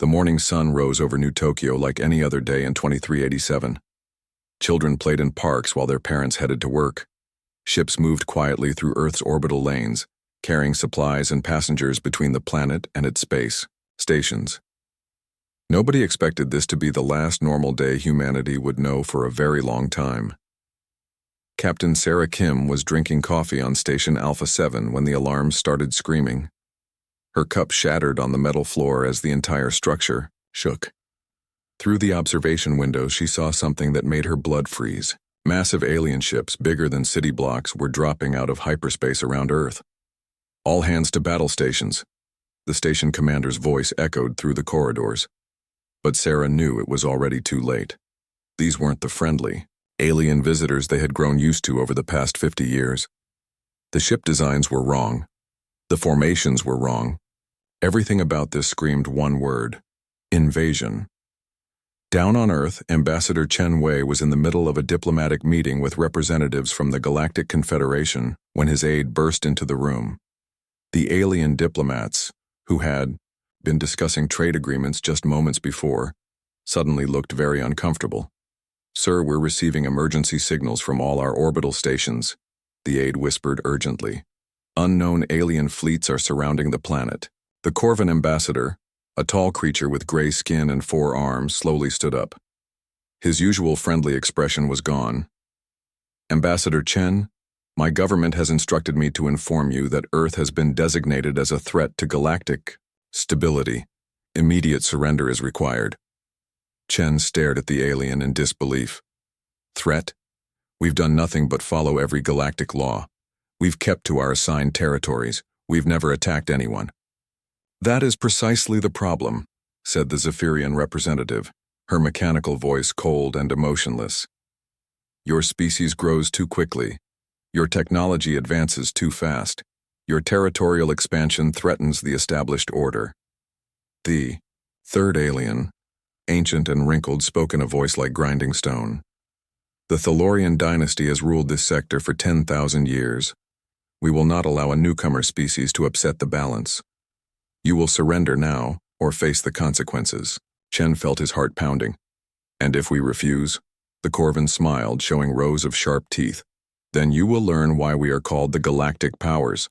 The morning sun rose over New Tokyo like any other day in 2387. Children played in parks while their parents headed to work. Ships moved quietly through Earth's orbital lanes, carrying supplies and passengers between the planet and its space stations. Nobody expected this to be the last normal day humanity would know for a very long time. Captain Sarah Kim was drinking coffee on Station Alpha 7 when the alarms started screaming. Her cup shattered on the metal floor as the entire structure shook. Through the observation window, she saw something that made her blood freeze. Massive alien ships, bigger than city blocks, were dropping out of hyperspace around Earth. "All hands to battle stations," the station commander's voice echoed through the corridors. But Sarah knew it was already too late. These weren't the friendly, alien visitors they had grown used to over the past 50 years. The ship designs were wrong. The formations were wrong. Everything about this screamed one word: invasion. Down on Earth, Ambassador Chen Wei was in the middle of a diplomatic meeting with representatives from the Galactic Confederation when his aide burst into the room. The alien diplomats, who had been discussing trade agreements just moments before, suddenly looked very uncomfortable. "Sir, we're receiving emergency signals from all our orbital stations," the aide whispered urgently. "Unknown alien fleets are surrounding the planet." The Corvan ambassador, a tall creature with gray skin and 4 arms, slowly stood up. His usual friendly expression was gone. "Ambassador Chen, my government has instructed me to inform you that Earth has been designated as a threat to galactic stability. Immediate surrender is required." Chen stared at the alien in disbelief. "Threat? We've done nothing but follow every galactic law. We've kept to our assigned territories. We've never attacked anyone." "That is precisely the problem," said the Zephyrian representative, her mechanical voice cold and emotionless. "Your species grows too quickly. Your technology advances too fast. Your territorial expansion threatens the established order." The third alien, ancient and wrinkled, spoke in a voice like grinding stone. "The Thalorian dynasty has ruled this sector for 10,000 years. We will not allow a newcomer species to upset the balance. You will surrender now, or face the consequences." Chen felt his heart pounding. "And if we refuse?" The Corvan smiled, showing rows of sharp teeth. "Then you will learn why we are called the Galactic Powers."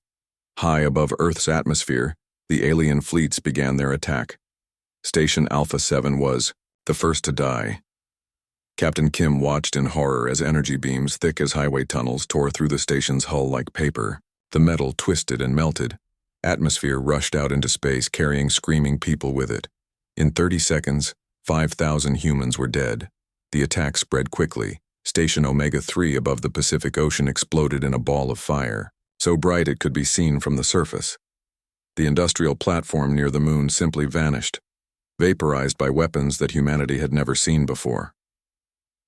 High above Earth's atmosphere, the alien fleets began their attack. Station Alpha 7 was the first to die. Captain Kim watched in horror as energy beams thick as highway tunnels tore through the station's hull like paper. The metal twisted and melted. Atmosphere rushed out into space, carrying screaming people with it. In 30 seconds, 5,000 humans were dead. The attack spread quickly. Station Omega-3 above the Pacific Ocean exploded in a ball of fire, so bright it could be seen from the surface. The industrial platform near the moon simply vanished, vaporized by weapons that humanity had never seen before.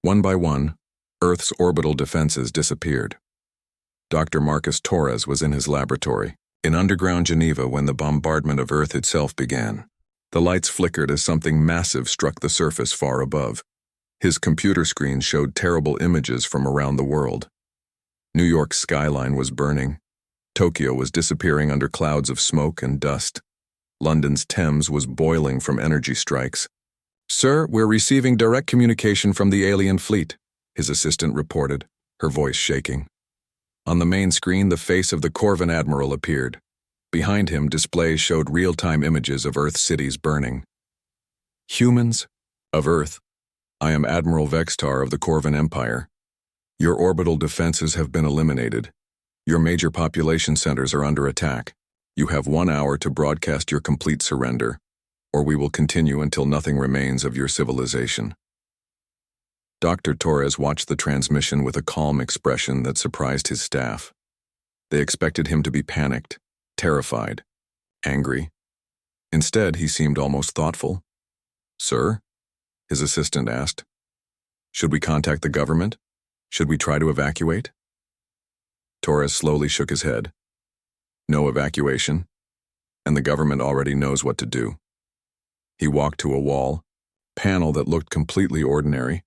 One by one, Earth's orbital defenses disappeared. Dr. Marcus Torres was in his laboratory, in underground Geneva, when the bombardment of Earth itself began. The lights flickered as something massive struck the surface far above. His computer screen showed terrible images from around the world. New York's skyline was burning. Tokyo was disappearing under clouds of smoke and dust. London's Thames was boiling from energy strikes. "Sir, we're receiving direct communication from the alien fleet," his assistant reported, her voice shaking. On the main screen, the face of the Corvan admiral appeared. Behind him, displays showed real-time images of Earth cities burning. "Humans of Earth, I am Admiral Vextar of the Corvan Empire. Your orbital defenses have been eliminated. Your major population centers are under attack. You have 1 hour to broadcast your complete surrender, or we will continue until nothing remains of your civilization." Dr. Torres watched the transmission with a calm expression that surprised his staff. They expected him to be panicked, terrified, angry. Instead, he seemed almost thoughtful. "Sir?" his assistant asked. "Should we contact the government? Should we try to evacuate?" Torres slowly shook his head. "No evacuation, and the government already knows what to do." He walked to a wall, panel that looked completely ordinary.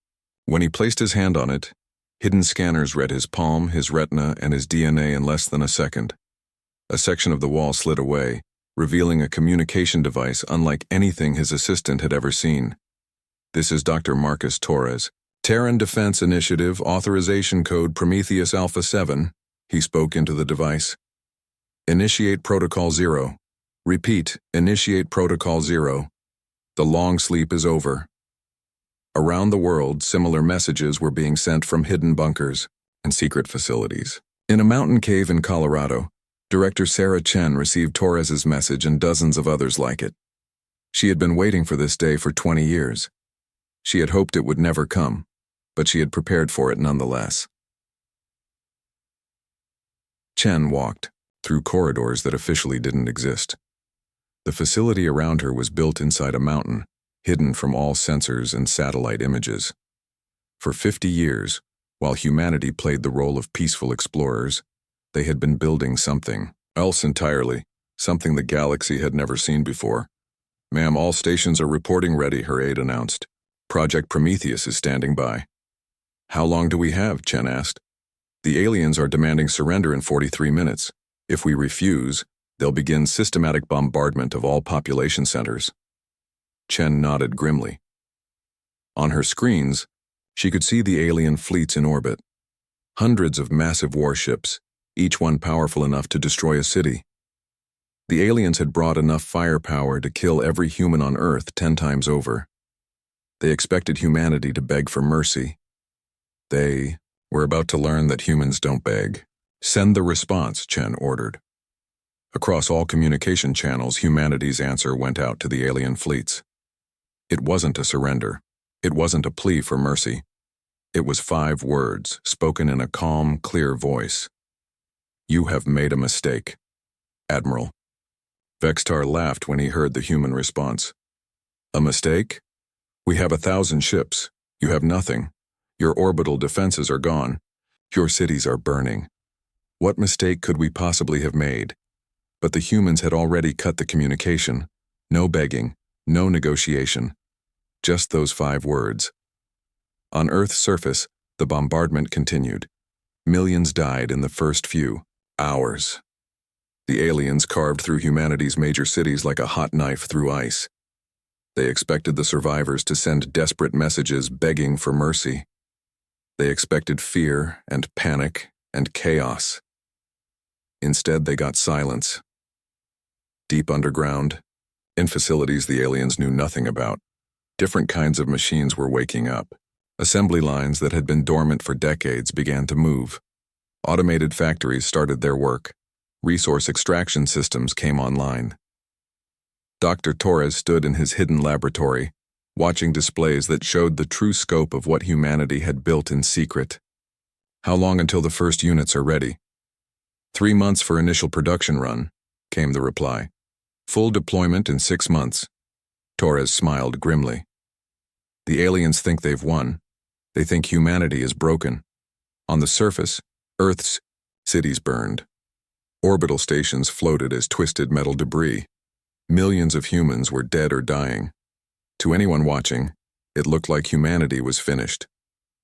When he placed his hand on it, hidden scanners read his palm, his retina, and his DNA in less than a second. A section of the wall slid away, revealing a communication device unlike anything his assistant had ever seen. "This is Dr. Marcus Torres. Terran Defense Initiative Authorization Code Prometheus Alpha 7, he spoke into the device. "Initiate Protocol 0. Repeat, initiate Protocol 0. The long sleep is over." Around the world, similar messages were being sent from hidden bunkers and secret facilities. In a mountain cave in Colorado, Director Sarah Chen received Torres's message and dozens of others like it. She had been waiting for this day for 20 years. She had hoped it would never come, but she had prepared for it nonetheless. Chen walked through corridors that officially didn't exist. The facility around her was built inside a mountain, hidden from all sensors and satellite images. For 50 years, while humanity played the role of peaceful explorers, they had been building something else entirely, something the galaxy had never seen before. "Ma'am, all stations are reporting ready," her aide announced. "Project Prometheus is standing by." "How long do we have?" Chen asked. "The aliens are demanding surrender in 43 minutes. If we refuse, they'll begin systematic bombardment of all population centers." Chen nodded grimly. On her screens, she could see the alien fleets in orbit. Hundreds of massive warships, each one powerful enough to destroy a city. The aliens had brought enough firepower to kill every human on Earth 10 times over. They expected humanity to beg for mercy. They were about to learn that humans don't beg. "Send the response," Chen ordered. Across all communication channels, humanity's answer went out to the alien fleets. It wasn't a surrender. It wasn't a plea for mercy. It was 5 words, spoken in a calm, clear voice. "You have made a mistake, Admiral." Vextar laughed when he heard the human response. "A mistake? We have 1,000 ships. You have nothing. Your orbital defenses are gone. Your cities are burning. What mistake could we possibly have made?" But the humans had already cut the communication. No begging, no negotiation. Just those 5 words. On Earth's surface, the bombardment continued. Millions died in the first few hours. The aliens carved through humanity's major cities like a hot knife through ice. They expected the survivors to send desperate messages begging for mercy. They expected fear and panic and chaos. Instead, they got silence. Deep underground, in facilities the aliens knew nothing about, different kinds of machines were waking up. Assembly lines that had been dormant for decades began to move. Automated factories started their work. Resource extraction systems came online. Dr. Torres stood in his hidden laboratory, watching displays that showed the true scope of what humanity had built in secret. "How long until the first units are ready?" 3 months for initial production run, came the reply. "Full deployment in 6 months." Torres smiled grimly. "The aliens think they've won. They think humanity is broken. On the surface, Earth's cities burned. Orbital stations floated as twisted metal debris. Millions of humans were dead or dying. To anyone watching, it looked like humanity was finished.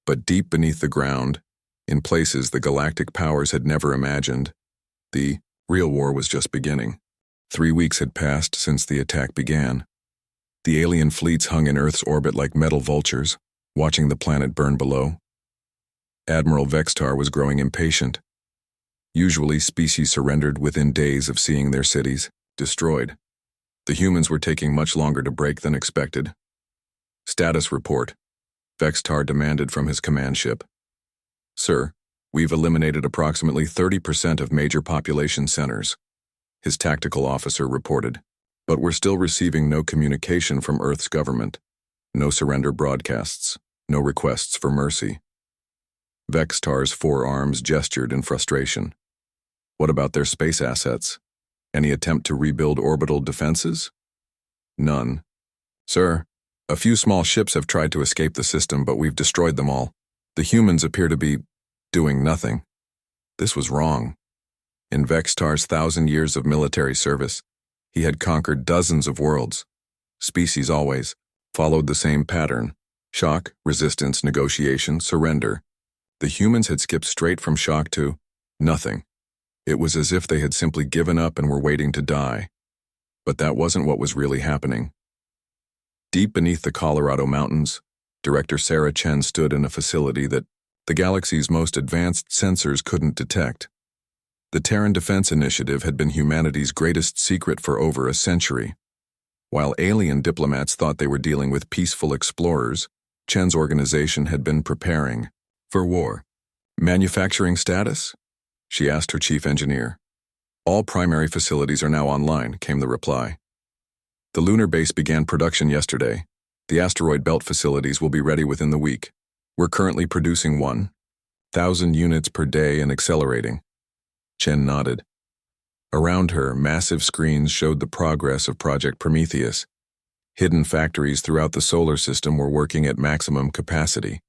But deep beneath the ground, in places the galactic powers had never imagined, the real war was just beginning. 3 weeks had passed since the attack began. The alien fleets hung in Earth's orbit like metal vultures, watching the planet burn below. Admiral Vextar was growing impatient. Usually, species surrendered within days of seeing their cities destroyed. The humans were taking much longer to break than expected. "Status report," Vextar demanded from his command ship. "Sir, we've eliminated approximately 30% of major population centers," his tactical officer reported. "But we're still receiving no communication from Earth's government. No surrender broadcasts, no requests for mercy." Vextar's 4 arms gestured in frustration. "What about their space assets? Any attempt to rebuild orbital defenses?" "None. Sir, a few small ships have tried to escape the system, but we've destroyed them all. The humans appear to be doing nothing." This was wrong. In Vextar's 1,000 years of military service, he had conquered dozens of worlds. Species always followed the same pattern: shock, resistance, negotiation, surrender. The humans had skipped straight from shock to nothing. It was as if they had simply given up and were waiting to die. But that wasn't what was really happening. Deep beneath the Colorado mountains, Director Sarah Chen stood in a facility that the galaxy's most advanced sensors couldn't detect. The Terran Defense Initiative had been humanity's greatest secret for over a century. While alien diplomats thought they were dealing with peaceful explorers, Chen's organization had been preparing for war. Manufacturing status? She asked her chief engineer. All primary facilities are now online, came the reply. The lunar base began production yesterday. The asteroid belt facilities will be ready within the week. We're currently producing 1,000 units per day and accelerating. Chen nodded. Around her, massive screens showed the progress of Project Prometheus. Hidden factories throughout the solar system were working at maximum capacity,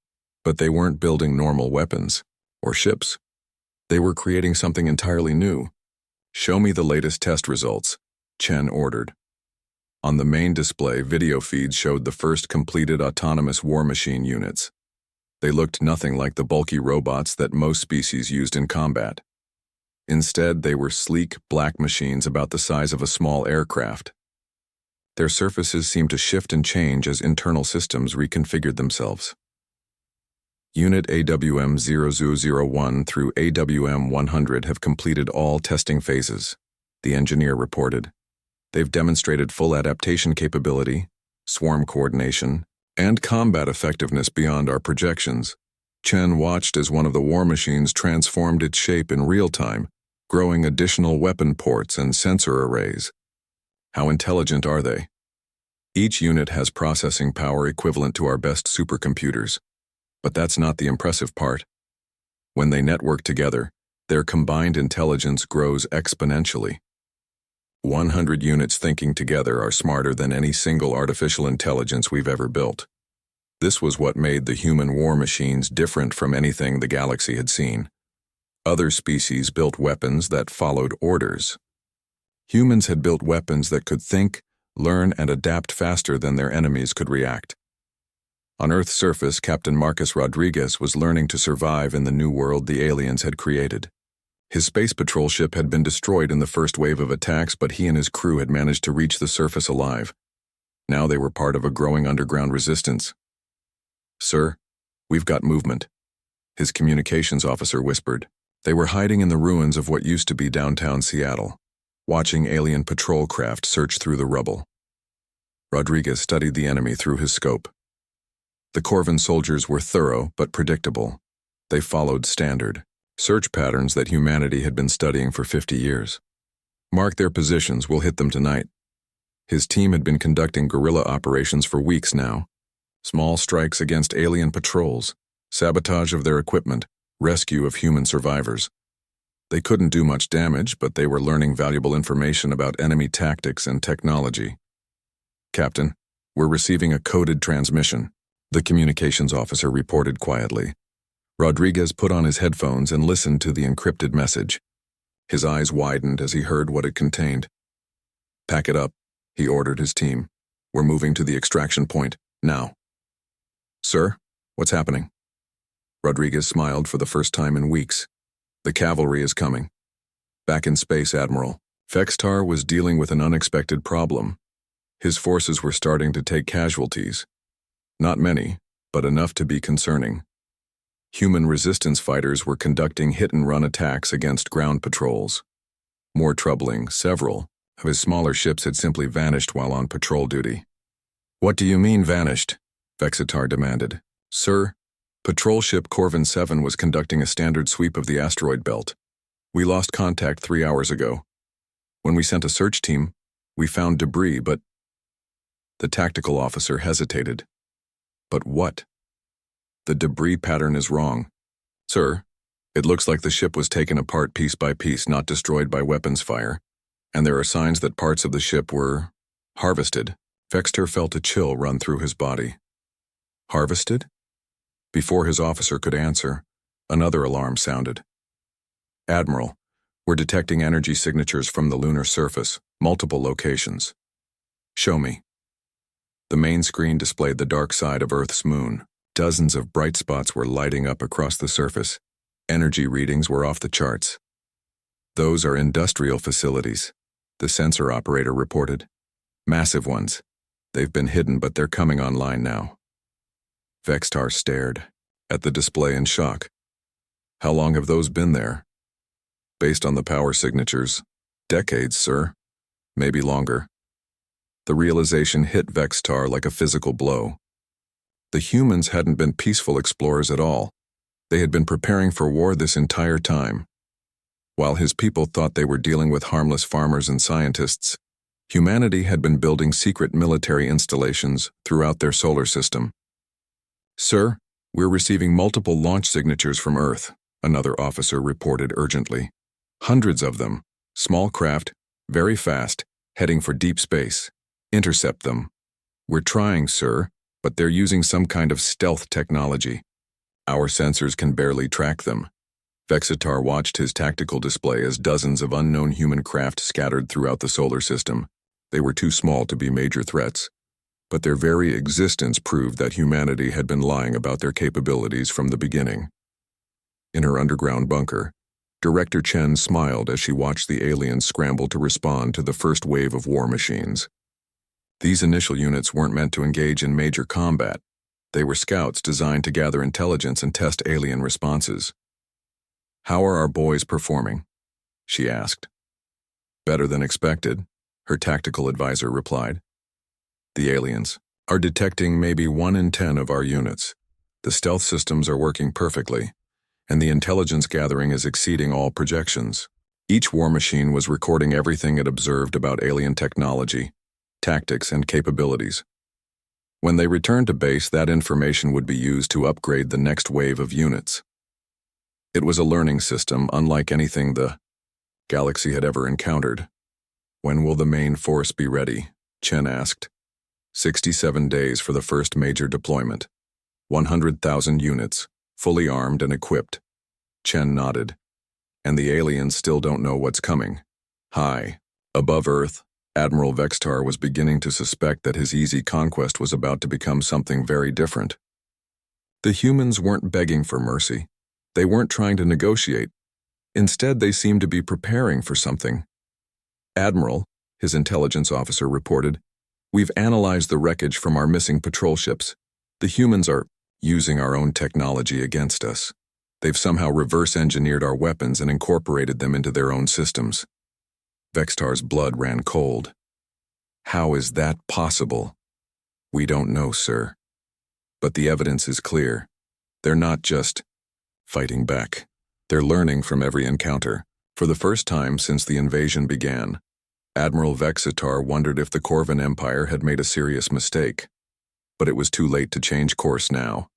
but they weren't building normal weapons or ships. They were creating something entirely new. Show me the latest test results, Chen ordered. On the main display, video feeds showed the first completed autonomous war machine units. They looked nothing like the bulky robots that most species used in combat. Instead, they were sleek, black machines about the size of a small aircraft. Their surfaces seemed to shift and change as internal systems reconfigured themselves. Unit AWM-0001 through AWM-100 have completed all testing phases, the engineer reported. They've demonstrated full adaptation capability, swarm coordination, and combat effectiveness beyond our projections. Chen watched as one of the war machines transformed its shape in real time, growing additional weapon ports and sensor arrays. How intelligent are they? Each unit has processing power equivalent to our best supercomputers. But that's not the impressive part. When they network together, their combined intelligence grows exponentially. 100 units thinking together are smarter than any single artificial intelligence we've ever built. This was what made the human war machines different from anything the galaxy had seen. Other species built weapons that followed orders. Humans had built weapons that could think, learn, and adapt faster than their enemies could react. On Earth's surface, Captain Marcus Rodriguez was learning to survive in the new world the aliens had created. His space patrol ship had been destroyed in the first wave of attacks, but he and his crew had managed to reach the surface alive. Now they were part of a growing underground resistance. "Sir, we've got movement," his communications officer whispered. They were hiding in the ruins of what used to be downtown Seattle, watching alien patrol craft search through the rubble. Rodriguez studied the enemy through his scope. The Corvan soldiers were thorough but predictable. They followed standard search patterns that humanity had been studying for 50 years. "Mark their positions, we'll hit them tonight." His team had been conducting guerrilla operations for weeks now. Small strikes against alien patrols, sabotage of their equipment, rescue of human survivors. They couldn't do much damage, but they were learning valuable information about enemy tactics and technology. "Captain, we're receiving a coded transmission," the communications officer reported quietly. Rodriguez put on his headphones and listened to the encrypted message. His eyes widened as he heard what it contained. "Pack it up," he ordered his team. "We're moving to the extraction point, now." "Sir, what's happening?" Rodriguez smiled for the first time in weeks. "The cavalry is coming." Back in space, Admiral, Fextar was dealing with an unexpected problem. His forces were starting to take casualties. Not many, but enough to be concerning. Human resistance fighters were conducting hit-and-run attacks against ground patrols. More troubling, several of his smaller ships had simply vanished while on patrol duty. "What do you mean, vanished?" Vexitar demanded. "Sir, patrol ship Corvan 7 was conducting a standard sweep of the asteroid belt. We lost contact 3 hours ago. When we sent a search team, we found debris, but..." The tactical officer hesitated. "But what?" "The debris pattern is wrong. Sir, it looks like the ship was taken apart piece by piece, not destroyed by weapons fire, and there are signs that parts of the ship were harvested." Vexter felt a chill run through his body. "Harvested?" Before his officer could answer, another alarm sounded. "Admiral, we're detecting energy signatures from the lunar surface, multiple locations." "Show me." The main screen displayed the dark side of Earth's moon. Dozens of bright spots were lighting up across the surface. Energy readings were off the charts. "Those are industrial facilities," the sensor operator reported. Massive ones. They've been hidden, but they're coming online now. Vextar stared at the display in shock. How long have those been there? Based on the power signatures, decades, sir. Maybe longer. The realization hit Vextar like a physical blow. The humans hadn't been peaceful explorers at all. They had been preparing for war this entire time. While his people thought they were dealing with harmless farmers and scientists, humanity had been building secret military installations throughout their solar system. Sir, we're receiving multiple launch signatures from Earth, another officer reported urgently. Hundreds of them, small craft, very fast, heading for deep space. Intercept them. We're trying, sir, but they're using some kind of stealth technology. Our sensors can barely track them. Vexitar watched his tactical display as dozens of unknown human craft scattered throughout the solar system. They were too small to be major threats, but their very existence proved that humanity had been lying about their capabilities from the beginning. In her underground bunker, Director Chen smiled as she watched the aliens scramble to respond to the first wave of war machines. These initial units weren't meant to engage in major combat. They were scouts designed to gather intelligence and test alien responses. "How are our boys performing?" she asked. "Better than expected," her tactical advisor replied. "The aliens are detecting maybe 1 in 10 of our units. The stealth systems are working perfectly, and the intelligence gathering is exceeding all projections." Each war machine was recording everything it observed about alien technology, tactics, and capabilities. When they returned to base, that information would be used to upgrade the next wave of units. It was a learning system unlike anything the galaxy had ever encountered. "When will the main force be ready?" Chen asked. 67 days for the first major deployment. 100,000 units, fully armed and equipped. Chen nodded. "And the aliens still don't know what's coming." High, above Earth, Admiral Vextar was beginning to suspect that his easy conquest was about to become something very different. The humans weren't begging for mercy. They weren't trying to negotiate. Instead, they seemed to be preparing for something. "Admiral," his intelligence officer reported, "we've analyzed the wreckage from our missing patrol ships. The humans are using our own technology against us. They've somehow reverse-engineered our weapons and incorporated them into their own systems." Vextar's blood ran cold. "How is that possible?" "We don't know, sir. But the evidence is clear. They're not just fighting back. They're learning from every encounter. For the first time since the invasion began, Admiral Vexitar wondered if the Corvin Empire had made a serious mistake. But it was too late to change course now.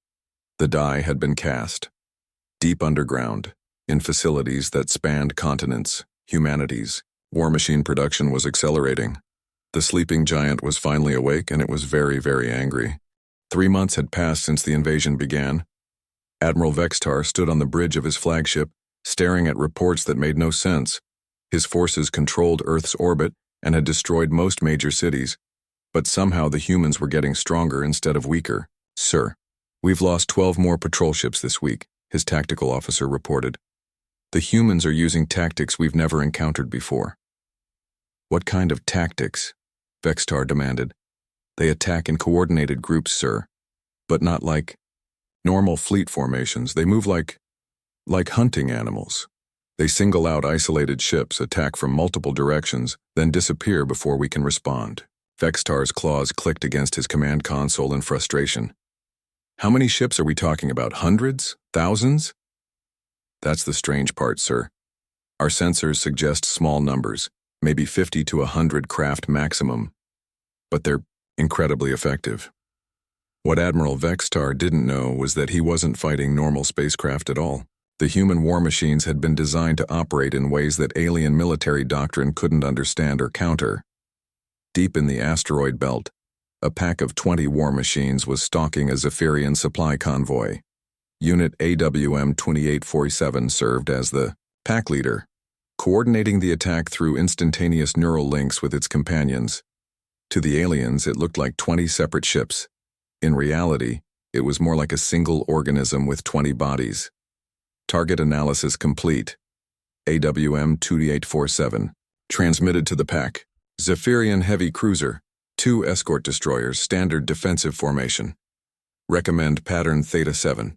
The die had been cast. Deep underground, in facilities that spanned continents, humanities, war machine production was accelerating. The sleeping giant was finally awake, and it was very, very angry. 3 months had passed since the invasion began. Admiral Vextar stood on the bridge of his flagship, staring at reports that made no sense. His forces controlled Earth's orbit and had destroyed most major cities, but somehow the humans were getting stronger instead of weaker. "Sir, we've lost 12 more patrol ships this week," his tactical officer reported. "The humans are using tactics we've never encountered before." "What kind of tactics?" Vextar demanded. "They attack in coordinated groups, sir, but not like normal fleet formations. They move like hunting animals. They single out isolated ships, attack from multiple directions, then disappear before we can respond." Vextar's claws clicked against his command console in frustration. "How many ships are we talking about? Hundreds? Thousands?" "That's the strange part, sir. Our sensors suggest small numbers, maybe 50 to 100 craft maximum, but they're incredibly effective." What Admiral Vextar didn't know was that he wasn't fighting normal spacecraft at all. The human war machines had been designed to operate in ways that alien military doctrine couldn't understand or counter. Deep in the asteroid belt, a pack of 20 war machines was stalking a Zephyrian supply convoy. Unit AWM-2847 served as the pack leader, coordinating the attack through instantaneous neural links with its companions. To the aliens, it looked like 20 separate ships. In reality, it was more like a single organism with 20 bodies. Target analysis complete. AWM-2847, Transmitted to the pack. Zephyrian Heavy Cruiser, 2 escort destroyers, standard defensive formation. Recommend pattern Theta 7.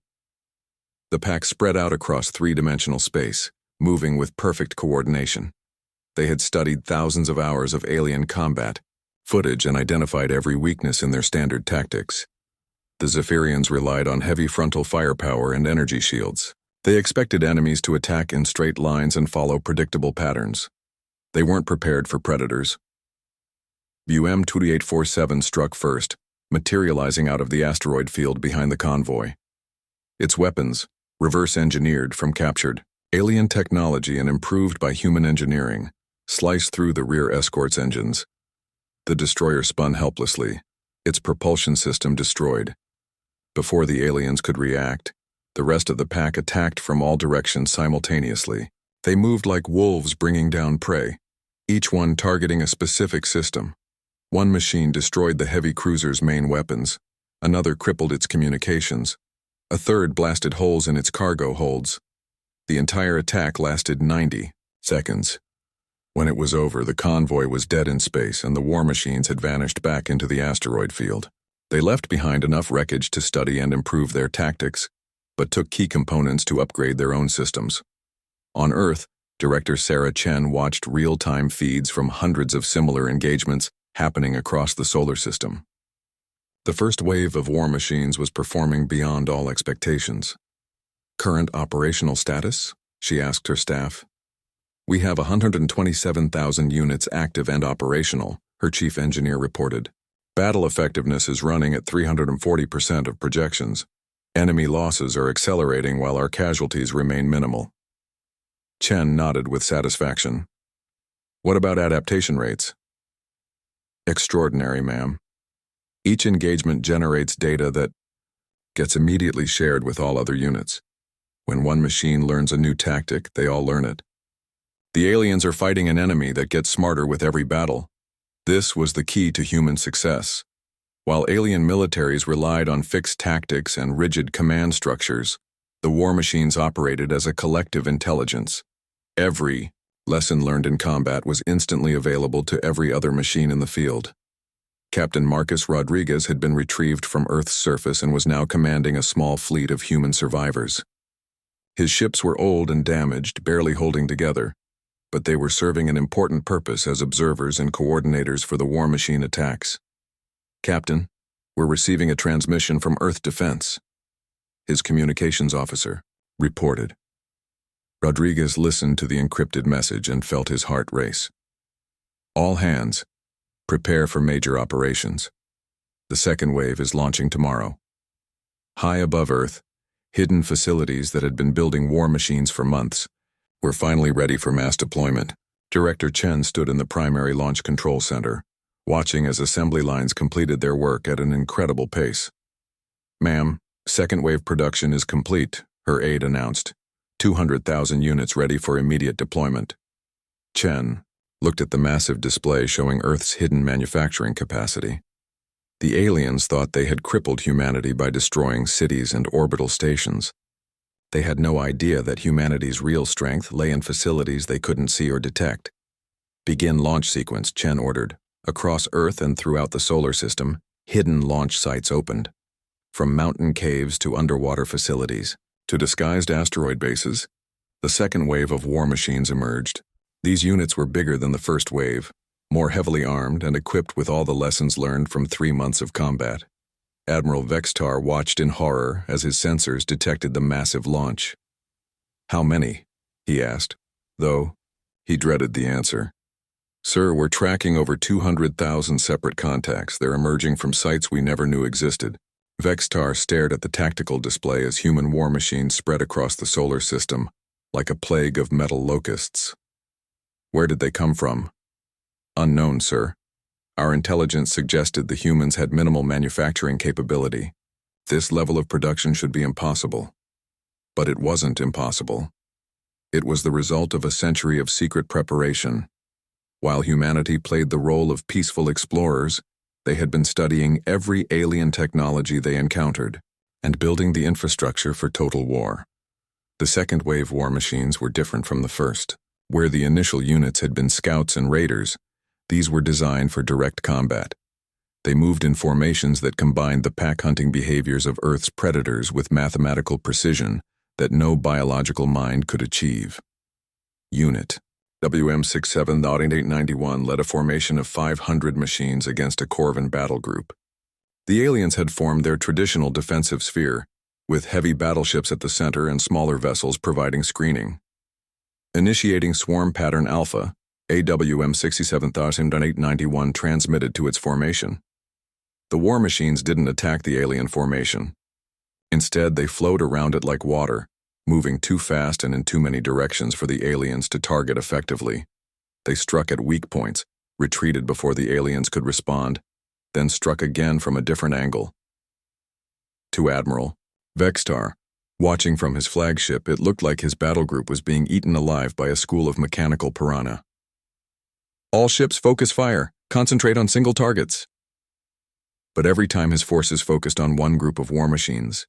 The pack spread out across 3-dimensional space, moving with perfect coordination. They had studied thousands of hours of alien combat footage and identified every weakness in their standard tactics. The Zephyrians relied on heavy frontal firepower and energy shields. They expected enemies to attack in straight lines and follow predictable patterns. They weren't prepared for predators. UM-2847 struck first, materializing out of the asteroid field behind the convoy. Its weapons, reverse-engineered from captured alien technology and improved by human engineering, sliced through the rear escort's engines. The destroyer spun helplessly, its propulsion system destroyed. Before the aliens could react, the rest of the pack attacked from all directions simultaneously. They moved like wolves bringing down prey, each one targeting a specific system. One machine destroyed the heavy cruiser's main weapons, another crippled its communications, a third blasted holes in its cargo holds. The entire attack lasted 90 seconds. When it was over, the convoy was dead in space and the war machines had vanished back into the asteroid field. They left behind enough wreckage to study and improve their tactics, but took key components to upgrade their own systems. On Earth, director Sarah Chen watched real-time feeds from hundreds of similar engagements happening across the solar system. The first wave of war machines was performing beyond all expectations. Current operational status? She asked her staff. We have 127,000 units active and operational, her chief engineer reported. Battle effectiveness is running at 340% of projections. Enemy losses are accelerating while our casualties remain minimal. Chen nodded with satisfaction. What about adaptation rates? Extraordinary, ma'am. Each engagement generates data that gets immediately shared with all other units. When one machine learns a new tactic, they all learn it. The aliens are fighting an enemy that gets smarter with every battle. This was the key to human success. While alien militaries relied on fixed tactics and rigid command structures, the war machines operated as a collective intelligence. Every lesson learned in combat was instantly available to every other machine in the field. Captain Marcus Rodriguez had been retrieved from Earth's surface and was now commanding a small fleet of human survivors. His ships were old and damaged, barely holding together, but they were serving an important purpose as observers and coordinators for the war machine attacks. Captain, we're receiving a transmission from Earth Defense. His communications officer reported. Rodriguez listened to the encrypted message and felt his heart race. All hands, prepare for major operations. The second wave is launching tomorrow. High above Earth, hidden facilities that had been building war machines for months were finally ready for mass deployment. Director Chen stood in the primary launch control center, watching as assembly lines completed their work at an incredible pace. Ma'am, second wave production is complete, her aide announced. 200,000 units ready for immediate deployment. Chen looked at the massive display showing Earth's hidden manufacturing capacity. The aliens thought they had crippled humanity by destroying cities and orbital stations. They had no idea that humanity's real strength lay in facilities they couldn't see or detect. Begin launch sequence, Chen ordered. Across Earth and throughout the solar system, hidden launch sites opened. From mountain caves to underwater facilities, to disguised asteroid bases, the second wave of war machines emerged. These units were bigger than the first wave, more heavily armed and equipped with all the lessons learned from 3 months of combat. Admiral Vextar watched in horror as his sensors detected the massive launch. How many? He asked, though he dreaded the answer. Sir, we're tracking over 200,000 separate contacts. They're emerging from sites we never knew existed. Vextar stared at the tactical display as human war machines spread across the solar system, like a plague of metal locusts. Where did they come from? Unknown, sir. Our intelligence suggested the humans had minimal manufacturing capability. This level of production should be impossible. But it wasn't impossible. It was the result of a century of secret preparation. While humanity played the role of peaceful explorers, they had been studying every alien technology they encountered and building the infrastructure for total war. The second wave war machines were different from the first. Where the initial units had been scouts and raiders, these were designed for direct combat. They moved in formations that combined the pack-hunting behaviors of Earth's predators with mathematical precision that no biological mind could achieve. Unit WM-67-891 led a formation of 500 machines against a Corvan battle group. The aliens had formed their traditional defensive sphere, with heavy battleships at the center and smaller vessels providing screening. Initiating Swarm Pattern Alpha, AWM-67-891 transmitted to its formation. The war machines didn't attack the alien formation. Instead, they flowed around it like water, moving too fast and in too many directions for the aliens to target effectively. They struck at weak points, retreated before the aliens could respond, then struck again from a different angle. To Admiral Vextar, watching from his flagship, it looked like his battle group was being eaten alive by a school of mechanical piranha. All ships focus fire, concentrate on single targets. But every time his forces focused on one group of war machines,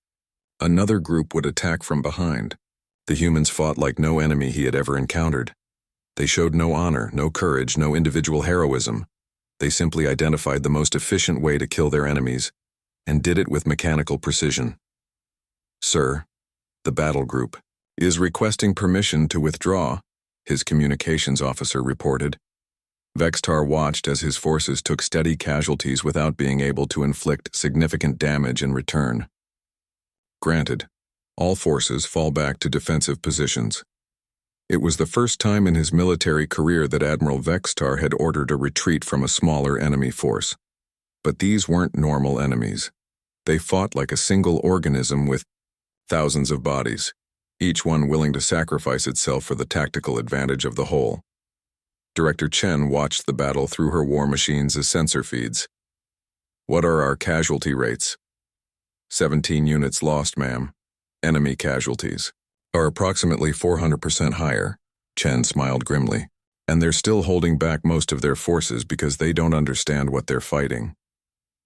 another group would attack from behind. The humans fought like no enemy he had ever encountered. They showed no honor, no courage, no individual heroism. They simply identified the most efficient way to kill their enemies, and did it with mechanical precision. Sir, the battle group is requesting permission to withdraw, his communications officer reported. Vextar watched as his forces took steady casualties without being able to inflict significant damage in return. Granted, all forces fall back to defensive positions. It was the first time in his military career that Admiral Vextar had ordered a retreat from a smaller enemy force. But these weren't normal enemies. They fought like a single organism with thousands of bodies, each one willing to sacrifice itself for the tactical advantage of the whole. Director Chen watched the battle through her war machines' sensor feeds. What are our casualty rates? 17 units lost, ma'am. Enemy casualties are approximately 400% higher, Chen smiled grimly. And they're still holding back most of their forces because they don't understand what they're fighting.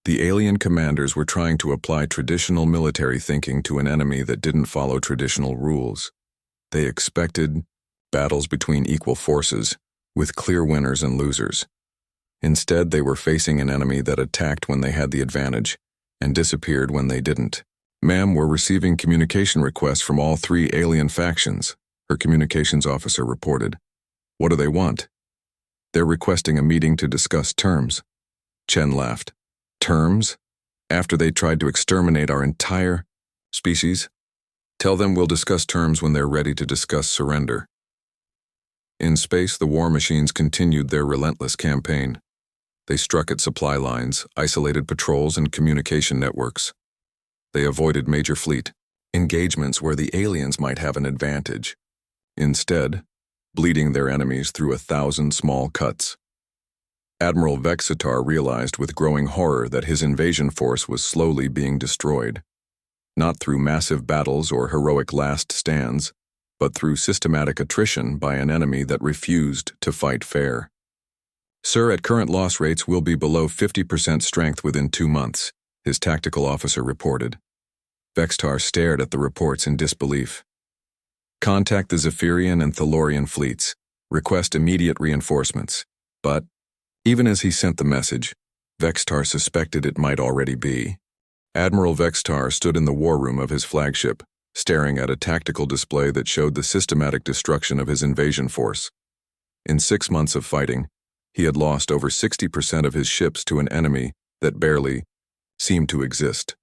The alien commanders were trying to apply traditional military thinking to an enemy that didn't follow traditional rules. They expected battles between equal forces, with clear winners and losers. Instead, they were facing an enemy that attacked when they had the advantage and disappeared when they didn't. Ma'am, we're receiving communication requests from all three alien factions, her communications officer reported. What do they want? They're requesting a meeting to discuss terms. Chen laughed. Terms? After they tried to exterminate our entire species? Tell them we'll discuss terms when they're ready to discuss surrender. In space, the war machines continued their relentless campaign. They struck at supply lines, isolated patrols, and communication networks. They avoided major fleet engagements where the aliens might have an advantage, instead, bleeding their enemies through 1,000 small cuts. Admiral Vexitar realized with growing horror that his invasion force was slowly being destroyed, not through massive battles or heroic last stands, but through systematic attrition by an enemy that refused to fight fair. Sir, at current loss rates, we'll be below 50% strength within 2 months, his tactical officer reported. Vextar stared at the reports in disbelief. Contact the Zephyrian and Thalorian fleets. Request immediate reinforcements. But, even as he sent the message, Vextar suspected it might already be. Admiral Vextar stood in the war room of his flagship, staring at a tactical display that showed the systematic destruction of his invasion force. In 6 months of fighting, he had lost over 60% of his ships to an enemy that barely seemed to exist.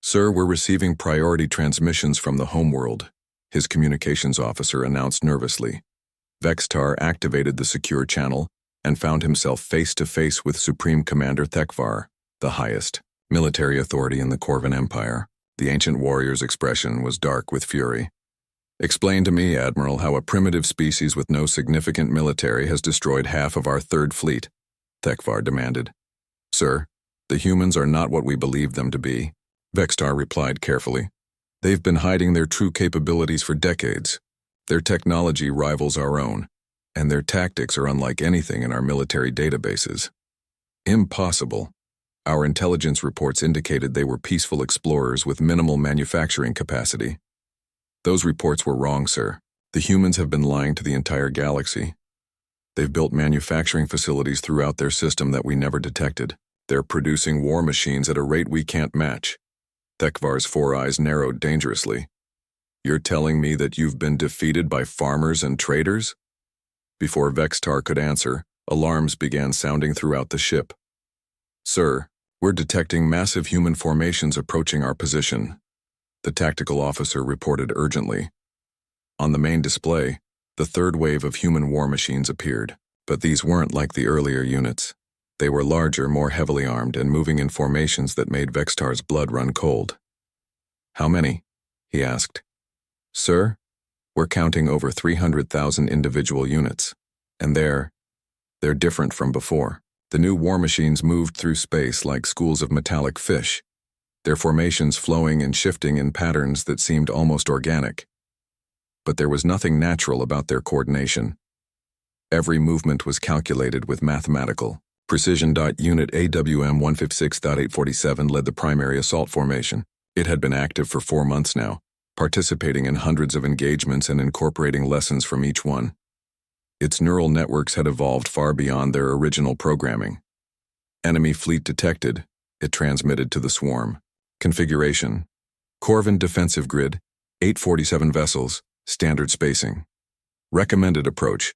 Sir, we're receiving priority transmissions from the homeworld, his communications officer announced nervously. Vextar activated the secure channel and found himself face-to-face with Supreme Commander Thekvar, the highest military authority in the Corvan Empire. The ancient warrior's expression was dark with fury. Explain to me, Admiral, how a primitive species with no significant military has destroyed half of our third fleet, Thekvar demanded. Sir, the humans are not what we believed them to be, Vextar replied carefully. They've been hiding their true capabilities for decades. Their technology rivals our own, and their tactics are unlike anything in our military databases. Impossible. Our intelligence reports indicated they were peaceful explorers with minimal manufacturing capacity. Those reports were wrong, sir. The humans have been lying to the entire galaxy. They've built manufacturing facilities throughout their system that we never detected. They're producing war machines at a rate we can't match. Thekvar's 4 eyes narrowed dangerously. You're telling me that you've been defeated by farmers and traders? Before Vextar could answer, alarms began sounding throughout the ship. Sir, we're detecting massive human formations approaching our position, the tactical officer reported urgently. On the main display, the third wave of human war machines appeared, but these weren't like the earlier units. They were larger, more heavily armed, and moving in formations that made Vextar's blood run cold. How many? He asked. Sir, we're counting over 300,000 individual units, and they're different from before. The new war machines moved through space like schools of metallic fish, their formations flowing and shifting in patterns that seemed almost organic. But there was nothing natural about their coordination. Every movement was calculated with mathematical precision. Unit AWM 156.847 led the primary assault formation. It had been active for 4 months now, participating in hundreds of engagements and incorporating lessons from each one. Its neural networks had evolved far beyond their original programming. Enemy fleet detected, it transmitted to the swarm. Configuration: Corvin defensive grid, 847 vessels, standard spacing. Recommended approach: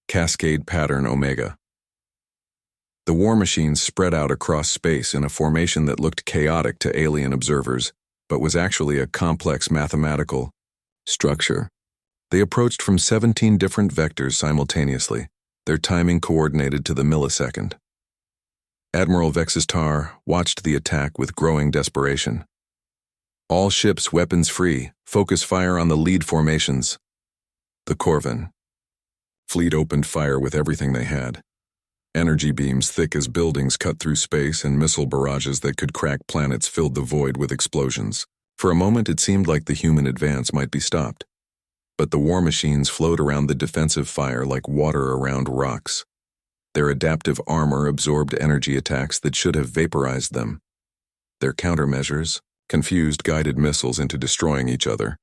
Cascade pattern Omega. The war machines spread out across space in a formation that looked chaotic to alien observers, but was actually a complex mathematical structure. They approached from 17 different vectors simultaneously, their timing coordinated to the millisecond. Admiral Vexistar watched the attack with growing desperation. All ships weapons free, focus fire on the lead formations. The Corvin fleet opened fire with everything they had. Energy beams thick as buildings cut through space and missile barrages that could crack planets filled the void with explosions. For a moment it seemed like the human advance might be stopped. But the war machines flowed around the defensive fire like water around rocks. Their adaptive armor absorbed energy attacks that should have vaporized them. Their countermeasures confused guided missiles into destroying each other,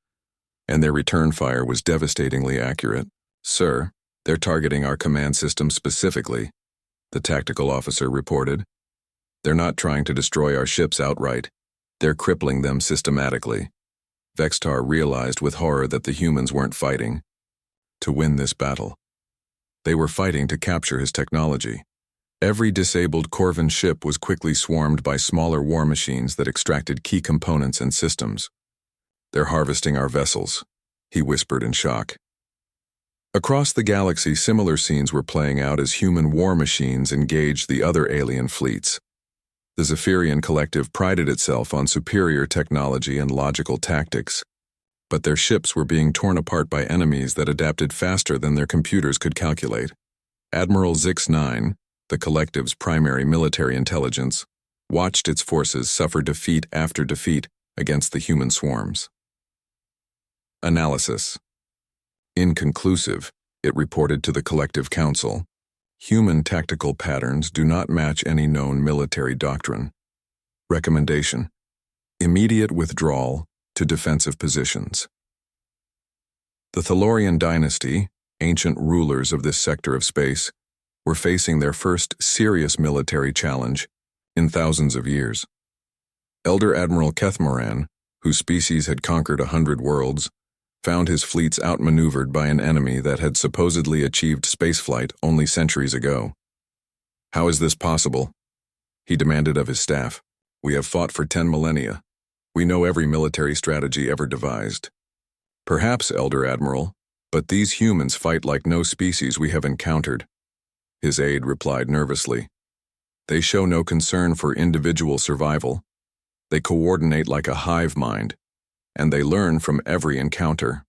and their return fire was devastatingly accurate. Sir, they're targeting our command system specifically, the tactical officer reported. They're not trying to destroy our ships outright. They're crippling them systematically. Vextar realized with horror that the humans weren't fighting to win this battle. They were fighting to capture his technology. Every disabled Corvin ship was quickly swarmed by smaller war machines that extracted key components and systems. They're harvesting our vessels, he whispered in shock. Across the galaxy, similar scenes were playing out as human war machines engaged the other alien fleets. The Zephyrian collective prided itself on superior technology and logical tactics, but their ships were being torn apart by enemies that adapted faster than their computers could calculate. Admiral Zix-9, the collective's primary military intelligence, watched its forces suffer defeat after defeat against the human swarms. Analysis: Inconclusive, it reported to the Collective Council. Human tactical patterns do not match any known military doctrine. Recommendation: Immediate withdrawal to defensive positions. The Thalorian dynasty, ancient rulers of this sector of space, were facing their first serious military challenge in thousands of years. Elder Admiral Kethmoran, whose species had conquered 100 worlds, found his fleets outmaneuvered by an enemy that had supposedly achieved spaceflight only centuries ago. How is this possible? He demanded of his staff. We have fought for 10 millennia. We know every military strategy ever devised. Perhaps, Elder Admiral, but these humans fight like no species we have encountered. His aide replied nervously. They show no concern for individual survival. They coordinate like a hive mind, and they learn from every encounter.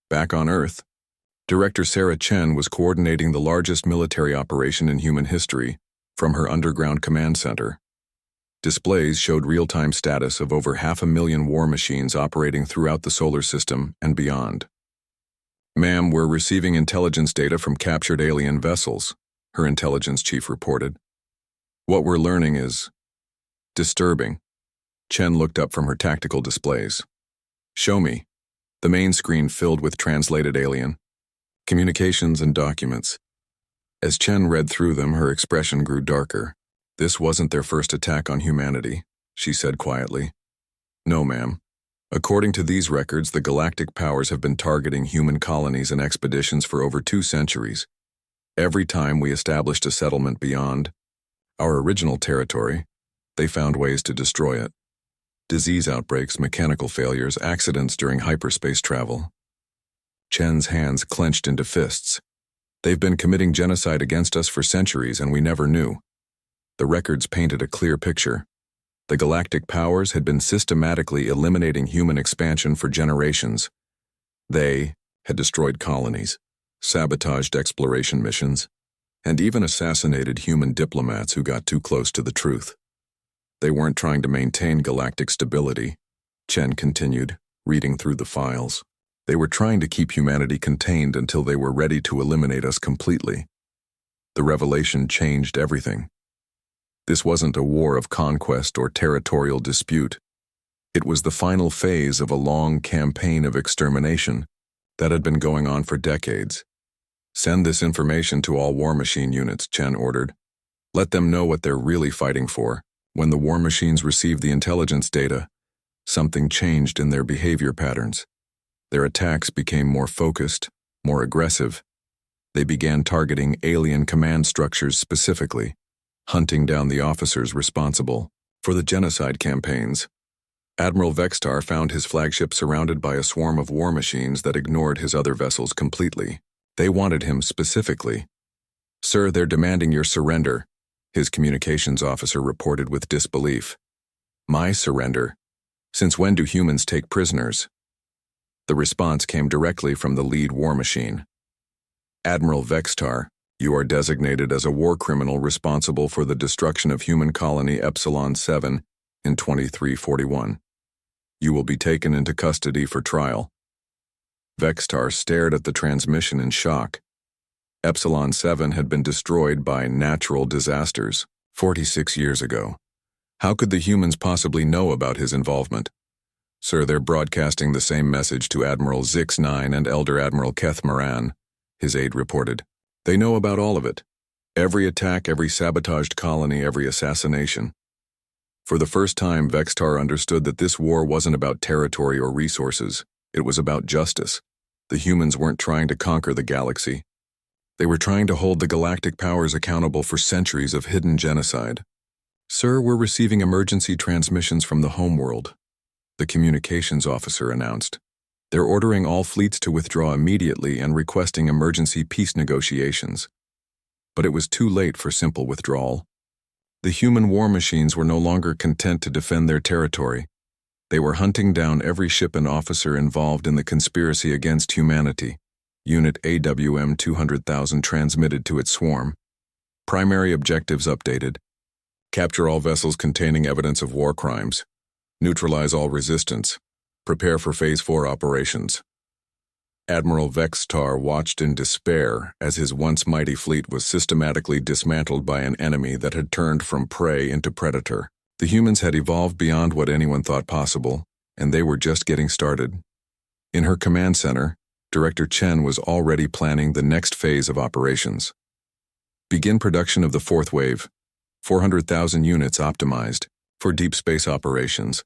Back on Earth, Director Sarah Chen was coordinating the largest military operation in human history from her underground command center. Displays showed real-time status of over 500,000 war machines operating throughout the solar system and beyond. Ma'am, we're receiving intelligence data from captured alien vessels, her intelligence chief reported. What we're learning is disturbing. Chen looked up from her tactical displays. Show me. The main screen filled with translated alien communications and documents. As Chen read through them, her expression grew darker. "This wasn't their first attack on humanity," she said quietly. "No, ma'am. According to these records, the galactic powers have been targeting human colonies and expeditions for over 2 centuries. Every time we established a settlement beyond our original territory, they found ways to destroy it. Disease outbreaks, mechanical failures, accidents during hyperspace travel." Chen's hands clenched into fists. "They've been committing genocide against us for centuries, and we never knew." The records painted a clear picture. The galactic powers had been systematically eliminating human expansion for generations. They had destroyed colonies, sabotaged exploration missions, and even assassinated human diplomats who got too close to the truth. They weren't trying to maintain galactic stability, Chen continued, reading through the files. They were trying to keep humanity contained until they were ready to eliminate us completely. The revelation changed everything. This wasn't a war of conquest or territorial dispute. It was the final phase of a long campaign of extermination that had been going on for decades. "Send this information to all war machine units," Chen ordered. "Let them know what they're really fighting for." When the war machines received the intelligence data, something changed in their behavior patterns. Their attacks became more focused, more aggressive. They began targeting alien command structures specifically, hunting down the officers responsible for the genocide campaigns. Admiral Vextar found his flagship surrounded by a swarm of war machines that ignored his other vessels completely. They wanted him specifically. "Sir, they're demanding your surrender," his communications officer reported with disbelief. "My surrender? Since when do humans take prisoners?" The response came directly from the lead war machine. "Admiral Vextar, you are designated as a war criminal responsible for the destruction of human colony Epsilon 7 in 2341. You will be taken into custody for trial." Vextar stared at the transmission in shock. Epsilon 7 had been destroyed by natural disasters 46 years ago. How could the humans possibly know about his involvement? "Sir, they're broadcasting the same message to Admiral Zix-9 and Elder Admiral Keth Moran," his aide reported. "They know about all of it. Every attack, every sabotaged colony, every assassination." For the first time, Vextar understood that this war wasn't about territory or resources. It was about justice. The humans weren't trying to conquer the galaxy. They were trying to hold the galactic powers accountable for centuries of hidden genocide. "Sir, we're receiving emergency transmissions from the homeworld," the communications officer announced. "They're ordering all fleets to withdraw immediately and requesting emergency peace negotiations." But it was too late for simple withdrawal. The human war machines were no longer content to defend their territory. They were hunting down every ship and officer involved in the conspiracy against humanity. Unit AWM 200,000 transmitted to its swarm. Primary objectives updated. Capture all vessels containing evidence of war crimes. Neutralize all resistance. Prepare for Phase 4 operations. Admiral Vextar watched in despair as his once mighty fleet was systematically dismantled by an enemy that had turned from prey into predator. The humans had evolved beyond what anyone thought possible, and they were just getting started. In her command center, Director Chen was already planning the next phase of operations. "Begin production of the 4th wave. 400,000 units optimized for deep space operations.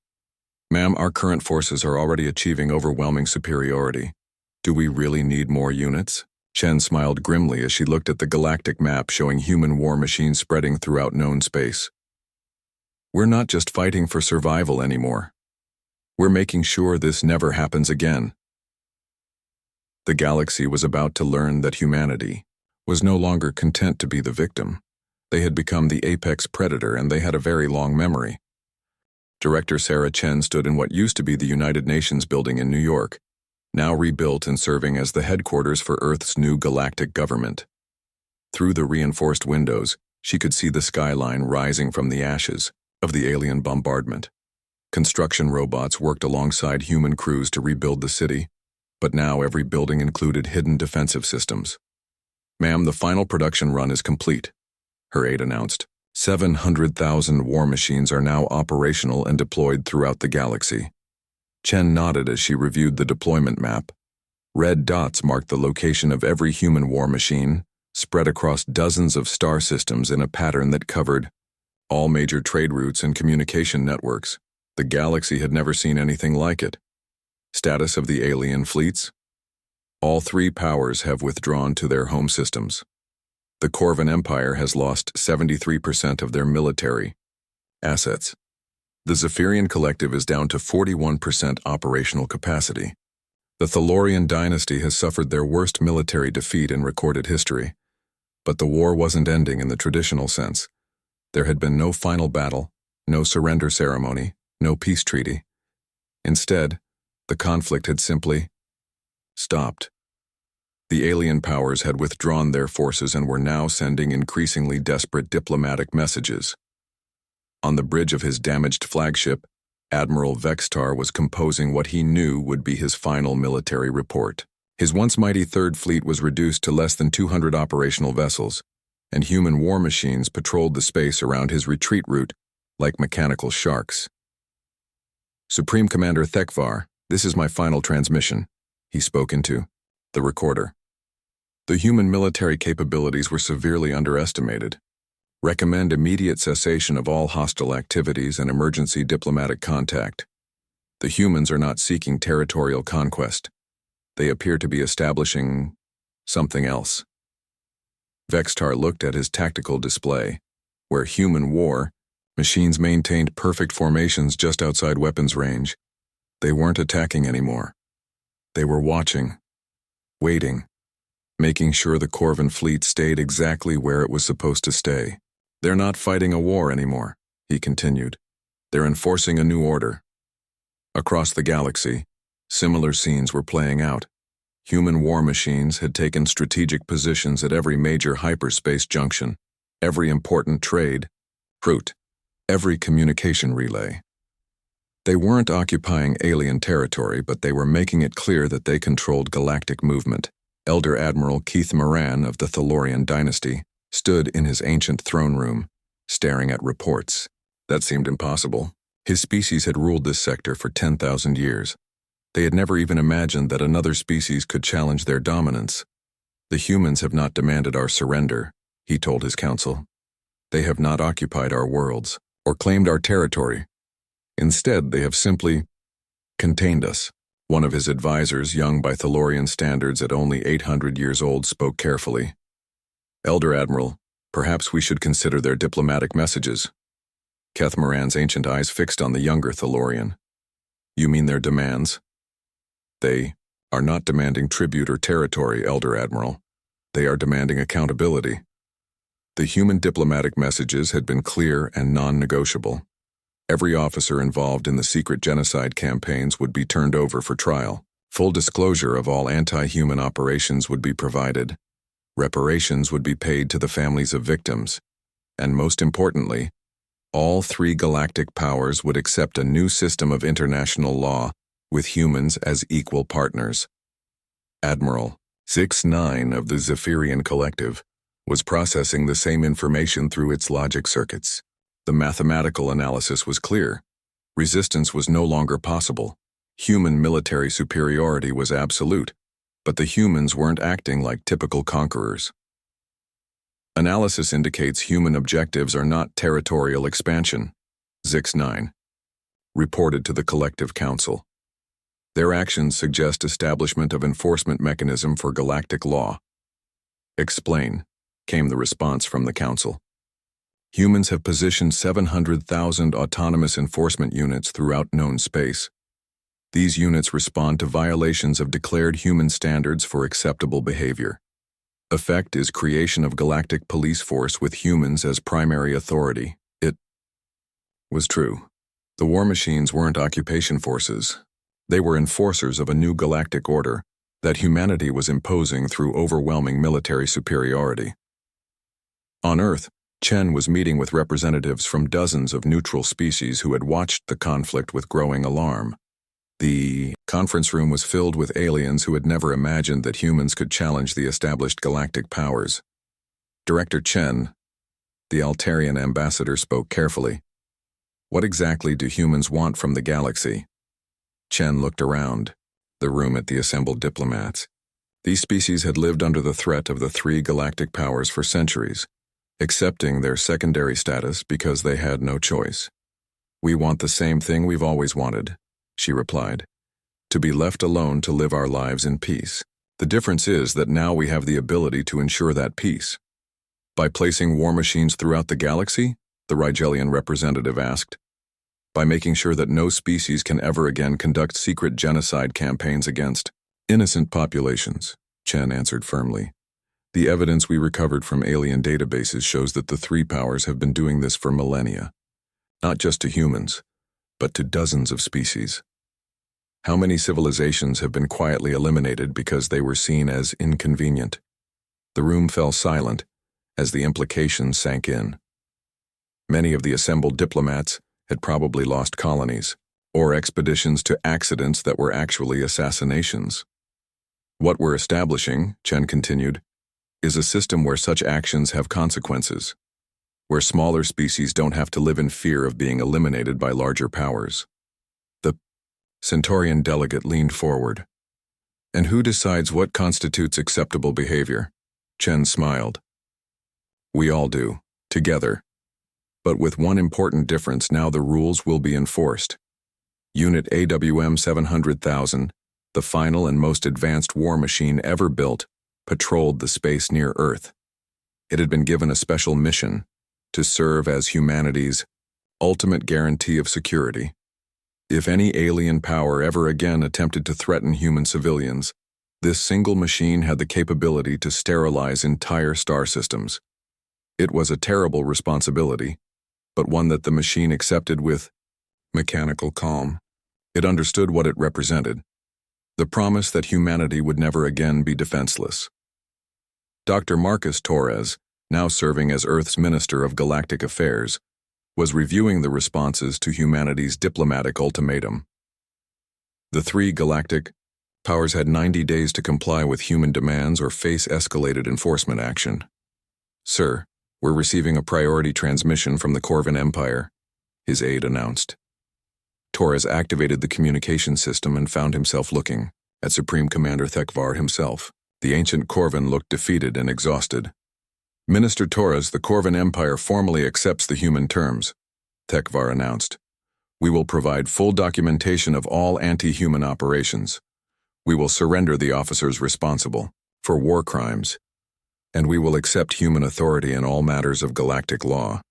Ma'am, our current forces are already achieving overwhelming superiority. Do we really need more units?" Chen smiled grimly as she looked at the galactic map showing human war machines spreading throughout known space. "We're not just fighting for survival anymore. We're making sure this never happens again." The galaxy was about to learn that humanity was no longer content to be the victim. They had become the apex predator, and they had a very long memory. Director Sarah Chen stood in what used to be the United Nations building in New York, now rebuilt and serving as the headquarters for Earth's new galactic government. Through the reinforced windows, she could see the skyline rising from the ashes of the alien bombardment. Construction robots worked alongside human crews to rebuild the city, but now every building included hidden defensive systems. "Ma'am, the final production run is complete," her aide announced. 700,000 war machines are now operational and deployed throughout the galaxy. Chen nodded as she reviewed the deployment map. Red dots marked the location of every human war machine, spread across dozens of star systems in a pattern that covered all major trade routes and communication networks. The galaxy had never seen anything like it. Status of the alien fleets? All three powers have withdrawn to their home systems. The Corvan Empire has lost 73% of their military assets. The Zephyrian Collective is down to 41% operational capacity. The Thalorian dynasty has suffered their worst military defeat in recorded history. But the war wasn't ending in the traditional sense. There had been no final battle, no surrender ceremony, no peace treaty. Instead, the conflict had simply stopped. The alien powers had withdrawn their forces and were now sending increasingly desperate diplomatic messages. On the bridge of his damaged flagship, Admiral Vextar was composing what he knew would be his final military report. His once mighty Third Fleet was reduced to less than 200 operational vessels, and human war machines patrolled the space around his retreat route like mechanical sharks. Supreme Commander Thekvar, this is my final transmission, he spoke into the recorder. The human military capabilities were severely underestimated. Recommend immediate cessation of all hostile activities and emergency diplomatic contact. The humans are not seeking territorial conquest. They appear to be establishing something else. Vextar looked at his tactical display, where human war machines maintained perfect formations just outside weapons range. They weren't attacking anymore. They were watching, waiting, making sure the Corvan fleet stayed exactly where it was supposed to stay. They're not fighting a war anymore, he continued. They're enforcing a new order. Across the galaxy, similar scenes were playing out. Human war machines had taken strategic positions at every major hyperspace junction, every important trade route, every communication relay. They weren't occupying alien territory, but they were making it clear that they controlled galactic movement. Elder Admiral Keith Moran of the Thalorian dynasty stood in his ancient throne room, staring at reports. That seemed impossible. His species had ruled this sector for 10,000 years. They had never even imagined that another species could challenge their dominance. The humans have not demanded our surrender, he told his council. They have not occupied our worlds or claimed our territory. Instead, they have simply contained us. One of his advisors, young by Thalorian standards at only 800 years old, spoke carefully. Elder Admiral, perhaps we should consider their diplomatic messages. Keth Moran's ancient eyes fixed on the younger Thalorian. You mean their demands? They are not demanding tribute or territory, Elder Admiral. They are demanding accountability. The human diplomatic messages had been clear and non-negotiable. Every officer involved in the secret genocide campaigns would be turned over for trial. Full disclosure of all anti-human operations would be provided. Reparations would be paid to the families of victims. And most importantly, all three galactic powers would accept a new system of international law with humans as equal partners. Admiral 6-9 of the Zephyrian Collective was processing the same information through its logic circuits. The mathematical analysis was clear. Resistance was no longer possible. Human military superiority was absolute, but the humans weren't acting like typical conquerors. Analysis indicates human objectives are not territorial expansion, Zix-9 reported to the Collective Council. Their actions suggest establishment of enforcement mechanism for galactic law. Explain, came the response from the Council. Humans have positioned 700,000 autonomous enforcement units throughout known space. These units respond to violations of declared human standards for acceptable behavior. Effect is creation of galactic police force with humans as primary authority. It was true. The war machines weren't occupation forces. They were enforcers of a new galactic order that humanity was imposing through overwhelming military superiority. On Earth, Chen was meeting with representatives from dozens of neutral species who had watched the conflict with growing alarm. The conference room was filled with aliens who had never imagined that humans could challenge the established galactic powers. Director Chen, the Altarian ambassador, spoke carefully. What exactly do humans want from the galaxy? Chen looked around the room at the assembled diplomats. These species had lived under the threat of the three galactic powers for centuries, accepting their secondary status because they had no choice. "We want the same thing we've always wanted," she replied, "to be left alone to live our lives in peace. The difference is that now we have the ability to ensure that peace." "By placing war machines throughout the galaxy?" the Rigelian representative asked. "By making sure that no species can ever again conduct secret genocide campaigns against innocent populations," Chen answered firmly. "The evidence we recovered from alien databases shows that the three powers have been doing this for millennia. Not just to humans, but to dozens of species. How many civilizations have been quietly eliminated because they were seen as inconvenient?" The room fell silent as the implications sank in. Many of the assembled diplomats had probably lost colonies, or expeditions to accidents that were actually assassinations. "What we're establishing," Chen continued, "is a system where such actions have consequences, where smaller species don't have to live in fear of being eliminated by larger powers." The Centaurian delegate leaned forward. "And who decides what constitutes acceptable behavior?" Chen smiled. "We all do, together. But with one important difference: now the rules will be enforced. Unit AWM 700,000, the final and most advanced war machine ever built, patrolled the space near Earth. It had been given a special mission to serve as humanity's ultimate guarantee of security. If any alien power ever again attempted to threaten human civilians, this single machine had the capability to sterilize entire star systems. It was a terrible responsibility, but one that the machine accepted with mechanical calm. It understood what it represented: the promise that humanity would never again be defenseless. Dr. Marcus Torres, now serving as Earth's Minister of Galactic Affairs, was reviewing the responses to humanity's diplomatic ultimatum. The three galactic powers had 90 days to comply with human demands or face escalated enforcement action. "Sir, we're receiving a priority transmission from the Corvan Empire," his aide announced. Torres activated the communication system and found himself looking at Supreme Commander Thekvar himself. The ancient Corvan looked defeated and exhausted. "Minister Torres, the Corvan Empire formally accepts the human terms," Thekvar announced. "We will provide full documentation of all anti-human operations. We will surrender the officers responsible for war crimes, and we will accept human authority in all matters of galactic law."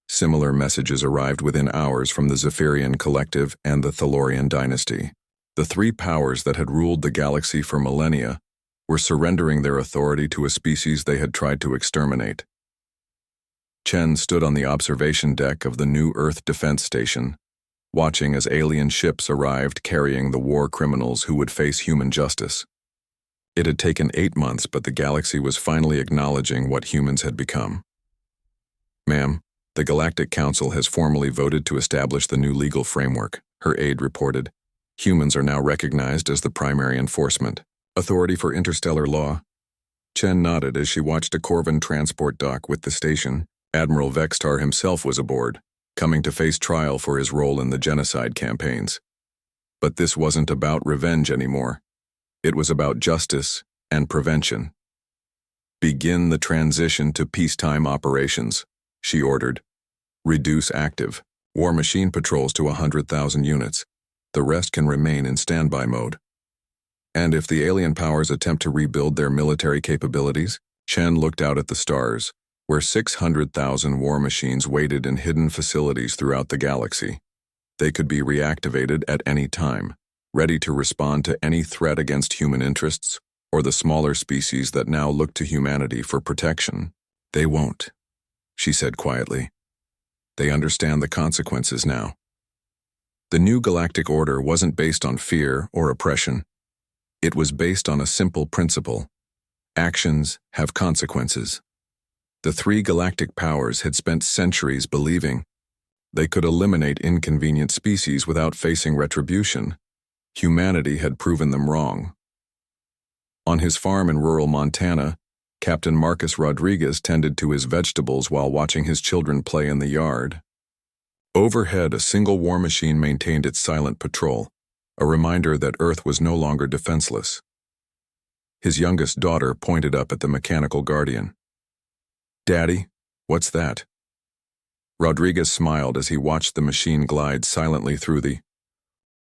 Similar messages arrived within hours from the Zephyrian Collective and the Thalorian dynasty. The three powers that had ruled the galaxy for millennia were surrendering their authority to a species they had tried to exterminate. Chen stood on the observation deck of the new Earth Defense Station, watching as alien ships arrived carrying the war criminals who would face human justice. It had taken 8 months, but the galaxy was finally acknowledging what humans had become. "Ma'am, the Galactic Council has formally voted to establish the new legal framework," her aide reported. "Humans are now recognized as the primary enforcement authority for interstellar law." Chen nodded as she watched a Corvan transport dock with the station. Admiral Vextar himself was aboard, coming to face trial for his role in the genocide campaigns. But this wasn't about revenge anymore. It was about justice and prevention. "Begin the transition to peacetime operations," she ordered. "Reduce active war machine patrols to 100,000 units. The rest can remain in standby mode. And if the alien powers attempt to rebuild their military capabilities," Chen looked out at the stars, where 600,000 war machines waited in hidden facilities throughout the galaxy. They could be reactivated at any time, ready to respond to any threat against human interests or the smaller species that now look to humanity for protection. "They won't," she said quietly. "They understand the consequences now." The new galactic order wasn't based on fear or oppression. It was based on a simple principle: actions have consequences. The three galactic powers had spent centuries believing they could eliminate inconvenient species without facing retribution. Humanity had proven them wrong. On his farm in rural Montana, Captain Marcus Rodriguez tended to his vegetables while watching his children play in the yard. Overhead, a single war machine maintained its silent patrol, a reminder that Earth was no longer defenseless. His youngest daughter pointed up at the mechanical guardian. "Daddy, what's that?" Rodriguez smiled as he watched the machine glide silently through the